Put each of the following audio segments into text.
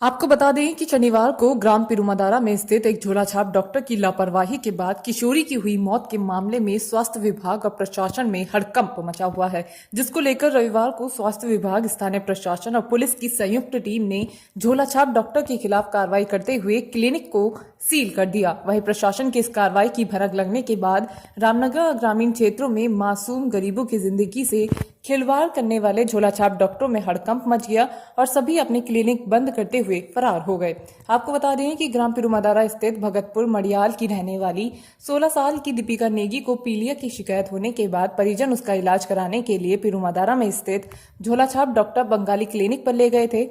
आपको बता दें कि शनिवार को ग्राम पिरुमादारा में स्थित एक झोलाछाप डॉक्टर की लापरवाही के बाद किशोरी की हुई मौत के मामले में स्वास्थ्य विभाग और प्रशासन में हड़कंप मचा हुआ है, जिसको लेकर रविवार को स्वास्थ्य विभाग, स्थानीय प्रशासन और पुलिस की संयुक्त टीम ने झोलाछाप डॉक्टर के खिलाफ कार्रवाई करते हुए क्लिनिक को सील कर दिया। वहीं प्रशासन की इस कार्रवाई की भनक लगने के बाद रामनगर और ग्रामीण क्षेत्रों में मासूम गरीबों की जिंदगी से खिलवाड़ करने वाले झोलाछाप डॉक्टरों में हड़कंप मच गया और सभी अपने क्लिनिक बंद करते हुए फरार हो गए। आपको बता दें कि ग्राम पिरुमादारा स्थित भगतपुर मडियाल की रहने वाली 16 साल की दीपिका नेगी को पीलिया की शिकायत होने के बाद परिजन उसका इलाज कराने के लिए पिरुमादारा में स्थित झोलाछाप डॉक्टर बंगाली क्लिनिक पर ले गए थे।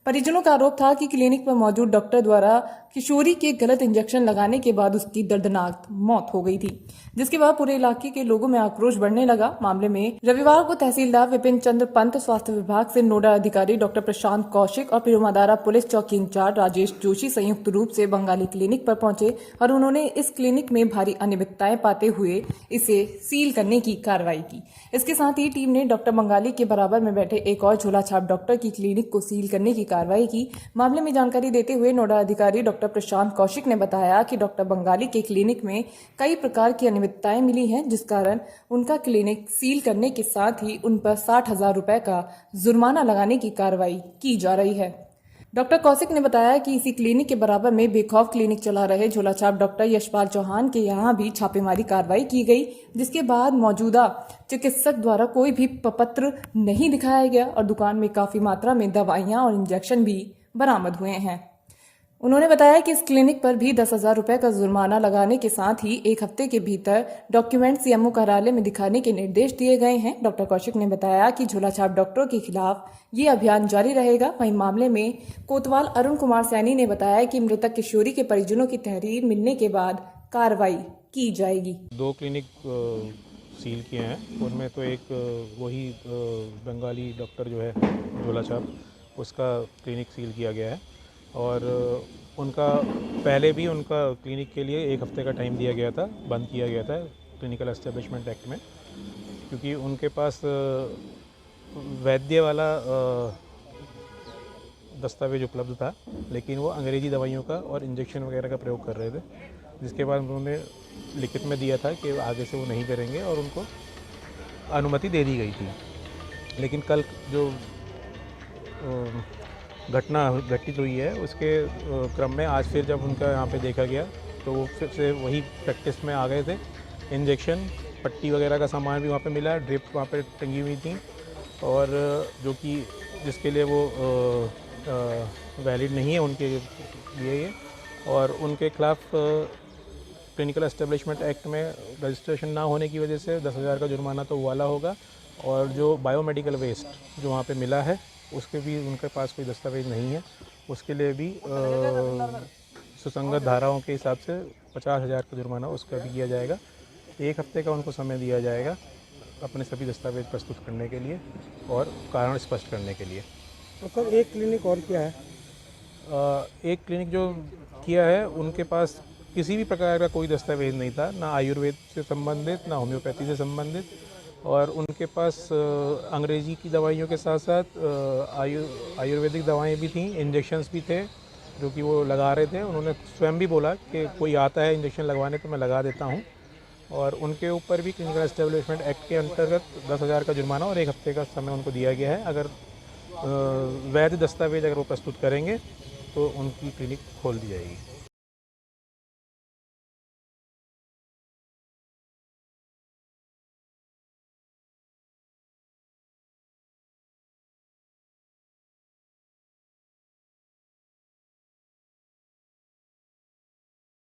परिजनों का आरोप था कि क्लिनिक पर मौजूद डॉक्टर द्वारा किशोरी के गलत इंजेक्शन लगाने के बाद उसकी दर्दनाक मौत हो गई थी, जिसके बाद पूरे इलाके के लोगों में आक्रोश बढ़ने लगा। मामले में रविवार को तहसीलदार विपिन चंद्र पंत, स्वास्थ्य विभाग से नोडल अधिकारी डॉक्टर प्रशांत कौशिक और पिरुमादारा पुलिस चौकी इंचार्ज राजेश जोशी संयुक्त रूप से बंगाली क्लिनिक पर पहुंचे और उन्होंने इस क्लिनिक में भारी अनियमितताएं पाते हुए इसे सील करने की कार्रवाई की। इसके साथ ही टीम ने डॉक्टर बंगाली के बराबर में बैठे एक और झोलाछाप डॉक्टर की क्लिनिक को सील करने की कार्रवाई की। मामले में जानकारी देते हुए नोडल अधिकारी डॉक्टर प्रशांत कौशिक ने बताया कि डॉक्टर बंगाली के क्लिनिक में कई प्रकार की अनियमितताएं मिली हैं, जिस कारण उनका क्लिनिक सील करने के साथ ही उन पर 60,000 रुपए का जुर्माना लगाने की कार्रवाई की जा रही है। डॉक्टर कौशिक ने बताया कि इसी क्लिनिक के बराबर में बेखौफ क्लिनिक चला रहे झोलाछाप डॉक्टर यशपाल चौहान के यहाँ भी छापेमारी कार्रवाई की गई, जिसके बाद मौजूदा चिकित्सक द्वारा कोई भी प्रपत्र नहीं दिखाया गया और दुकान में काफी मात्रा में दवाइयां और इंजेक्शन भी बरामद हुए हैं। उन्होंने बताया कि इस क्लिनिक पर भी 10,000 रुपए का जुर्माना लगाने के साथ ही 1 हफ्ते के भीतर डॉक्यूमेंट सीएमओ कार्यालय में दिखाने के निर्देश दिए गए हैं। डॉक्टर कौशिक ने बताया कि झोलाछाप डॉक्टरों के खिलाफ ये अभियान जारी रहेगा। वहीं मामले में कोतवाल अरुण कुमार सैनी ने बताया कि मृतक किशोरी के परिजनों की तहरीर मिलने के बाद कार्रवाई की जाएगी। 2 क्लिनिक सील किए हैं, उनमें तो एक वही बंगाली डॉक्टर जो है झोलाछाप, उसका क्लिनिक सील किया गया है और उनका पहले भी उनका क्लिनिक के लिए 1 हफ्ते का टाइम दिया गया था, बंद किया गया था क्लिनिकल एस्टेब्लिशमेंट एक्ट में, क्योंकि उनके पास वैद्य वाला दस्तावेज उपलब्ध था, लेकिन वो अंग्रेज़ी दवाइयों का और इंजेक्शन वगैरह का प्रयोग कर रहे थे, जिसके बाद उन्होंने लिखित में दिया था कि आगे से वो नहीं करेंगे और उनको अनुमति दे दी गई थी। लेकिन कल जो घटना घटित हुई है उसके क्रम में आज फिर जब उनका यहाँ पे देखा गया तो वो फिर से वही प्रैक्टिस में आ गए थे। इंजेक्शन, पट्टी वगैरह का सामान भी वहाँ पे मिला, ड्रिप वहाँ पे टंगी हुई थी और जो कि जिसके लिए वो वैलिड नहीं है उनके लिए ये, और उनके खिलाफ क्लिनिकल एस्टेब्लिशमेंट एक्ट में रजिस्ट्रेशन ना होने की वजह से 10,000 का जुर्माना तो वाला होगा, और जो बायोमेडिकल वेस्ट जो वहाँ पे मिला है उसके भी उनके पास कोई दस्तावेज नहीं है, उसके लिए भी सुसंगत धाराओं के हिसाब से 50,000 का जुर्माना उसका भी किया जाएगा। 1 हफ्ते का उनको समय दिया जाएगा अपने सभी दस्तावेज प्रस्तुत करने के लिए और कारण स्पष्ट करने के लिए। तो सर एक क्लिनिक और क्या है? एक क्लिनिक जो किया है उनके पास किसी भी प्रकार का कोई दस्तावेज नहीं था, ना आयुर्वेद से संबंधित ना होम्योपैथी से संबंधित, और उनके पास अंग्रेजी की दवाइयों के साथ साथ आयुर्वेदिक दवाएं भी थीं, इंजेक्शन्स भी थे जो कि वो लगा रहे थे। उन्होंने स्वयं भी बोला कि कोई आता है इंजेक्शन लगवाने तो मैं लगा देता हूं, और उनके ऊपर भी क्लिनिकल एस्टेब्लिशमेंट एक्ट के अंतर्गत 10,000 का जुर्माना और 1 हफ्ते का समय उनको दिया गया है। अगर वैध दस्तावेज अगर वो प्रस्तुत करेंगे तो उनकी क्लिनिक खोल दी जाएगी।